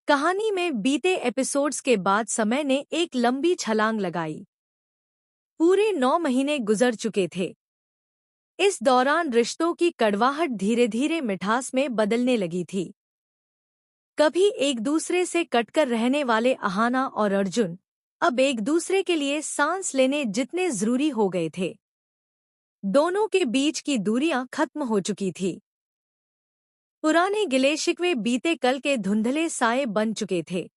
कहानी में बीते एपिसोड्स के बाद समय ने एक लंबी छलांग लगाई। पूरे 9 महीने गुजर चुके थे। इस दौरान रिश्तों की कड़वाहट धीरे धीरे मिठास में बदलने लगी थी। कभी एक दूसरे से कटकर रहने वाले अहाना और अर्जुन अब एक दूसरे के लिए सांस लेने जितने जरूरी हो गए थे। दोनों के बीच की दूरियां खत्म हो चुकी थी। पुराने गिले शिकवे बीते कल के धुंधले साए बन चुके थे।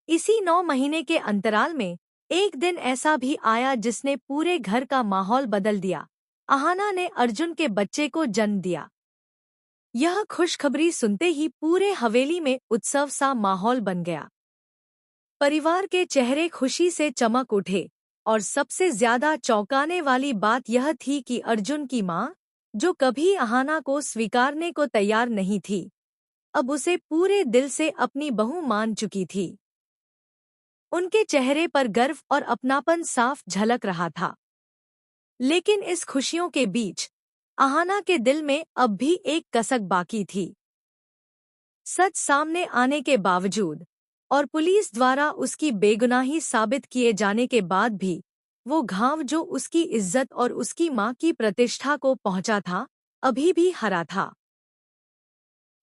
इसी 9 महीने के अंतराल में एक दिन ऐसा भी आया जिसने पूरे घर का माहौल बदल दिया। अहाना ने अर्जुन के बच्चे को जन्म दिया। यह खुशखबरी सुनते ही पूरे हवेली में उत्सव सा माहौल बन गया। परिवार के चेहरे खुशी से चमक उठे और सबसे ज्यादा चौंकाने वाली बात यह थी कि अर्जुन की माँ, जो कभी अहाना को स्वीकारने को तैयार नहीं थी, अब उसे पूरे दिल से अपनी बहू मान चुकी थी। उनके चेहरे पर गर्व और अपनापन साफ झलक रहा था। लेकिन इस खुशियों के बीच अहाना के दिल में अब भी एक कसक बाकी थी। सच सामने आने के बावजूद और पुलिस द्वारा उसकी बेगुनाही साबित किए जाने के बाद भी वो घाव जो उसकी इज्जत और उसकी मां की प्रतिष्ठा को पहुंचा था, अभी भी हरा था।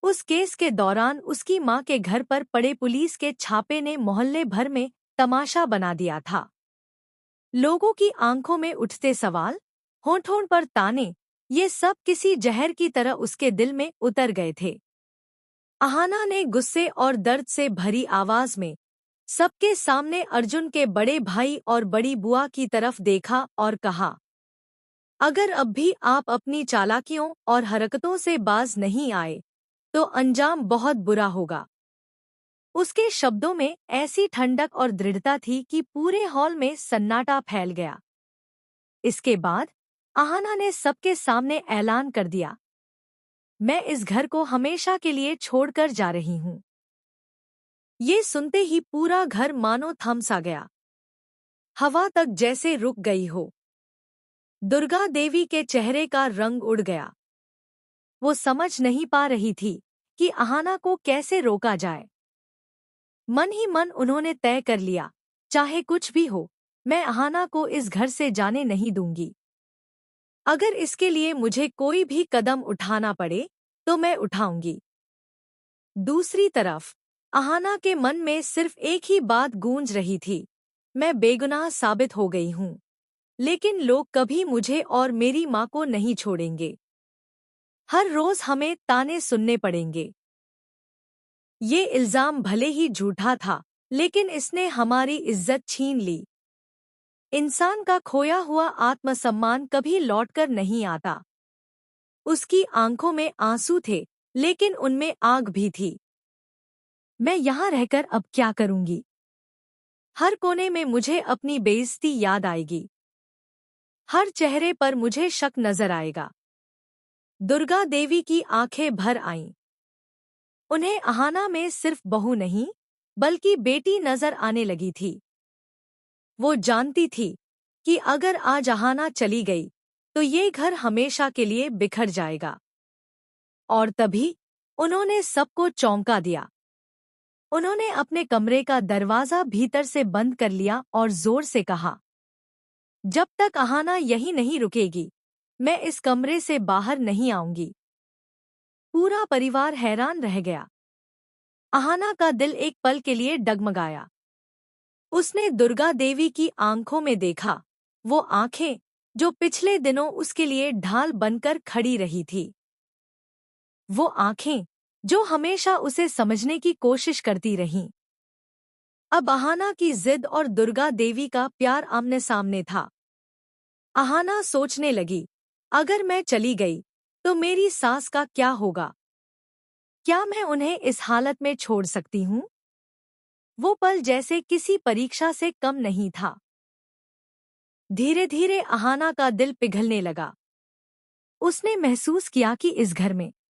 उस केस के दौरान उसकी मां के घर पर पड़े पुलिस के छापे ने मोहल्ले भर में तमाशा बना दिया था। लोगों की आंखों में उठते सवाल, होंठ-होंठ पर ताने, ये सब किसी जहर की तरह उसके दिल में उतर गए थे। अहाना ने गुस्से और दर्द से भरी आवाज में सबके सामने अर्जुन के बड़े भाई और बड़ी बुआ की तरफ देखा और कहा, अगर अब भी आप अपनी चालाकियों और हरकतों से बाज नहीं आए तो अंजाम बहुत बुरा होगा। उसके शब्दों में ऐसी ठंडक और दृढ़ता थी कि पूरे हॉल में सन्नाटा फैल गया। इसके बाद अहाना ने सबके सामने ऐलान कर दिया, मैं इस घर को हमेशा के लिए छोड़कर जा रही हूँ। ये सुनते ही पूरा घर मानो थम सा गया। हवा तक जैसे रुक गई हो। दुर्गा देवी के चेहरे का रंग उड़ गया। वो समझ नहीं पा रही थी कि अहाना को कैसे रोका जाए। मन ही मन उन्होंने तय कर लिया, चाहे कुछ भी हो, मैं अहाना को इस घर से जाने नहीं दूंगी। अगर इसके लिए मुझे कोई भी कदम उठाना पड़े तो मैं उठाऊंगी। दूसरी तरफ अहाना के मन में सिर्फ एक ही बात गूंज रही थी, मैं बेगुनाह साबित हो गई हूँ, लेकिन लोग कभी मुझे और मेरी माँ को नहीं छोड़ेंगे। हर रोज हमें ताने सुनने पड़ेंगे। ये इल्जाम भले ही झूठा था, लेकिन इसने हमारी इज्जत छीन ली। इंसान का खोया हुआ आत्मसम्मान कभी लौटकर नहीं आता। उसकी आंखों में आंसू थे, लेकिन उनमें आग भी थी। मैं यहाँ रहकर अब क्या करूंगी? हर कोने में मुझे अपनी बेइज्जती याद आएगी। हर चेहरे पर मुझे शक नजर आएगा। दुर्गा देवी की आंखें भर आईं। उन्हें अहाना में सिर्फ बहू नहीं, बल्कि बेटी नजर आने लगी थी। वो जानती थी कि अगर आज अहाना चली गई तो ये घर हमेशा के लिए बिखर जाएगा। और तभी उन्होंने सबको चौंका दिया। उन्होंने अपने कमरे का दरवाजा भीतर से बंद कर लिया और जोर से कहा, जब तक अहाना यहीं नहीं रुकेगी, मैं इस कमरे से बाहर नहीं आऊंगी। पूरा परिवार हैरान रह गया। अहाना का दिल एक पल के लिए डगमगाया। उसने दुर्गा देवी की आंखों में देखा, वो आंखें जो पिछले दिनों उसके लिए ढाल बनकर खड़ी रही थी। वो आंखें जो हमेशा उसे समझने की कोशिश करती रहीं। अब अहाना की जिद और दुर्गा देवी का प्यार आमने सामने था। अहाना सोचने लगी, अगर मैं चली गई तो मेरी सास का क्या होगा? क्या मैं उन्हें इस हालत में छोड़ सकती हूँ? वो पल जैसे किसी परीक्षा से कम नहीं था। धीरे धीरे अहाना का दिल पिघलने लगा। उसने महसूस किया कि इस घर में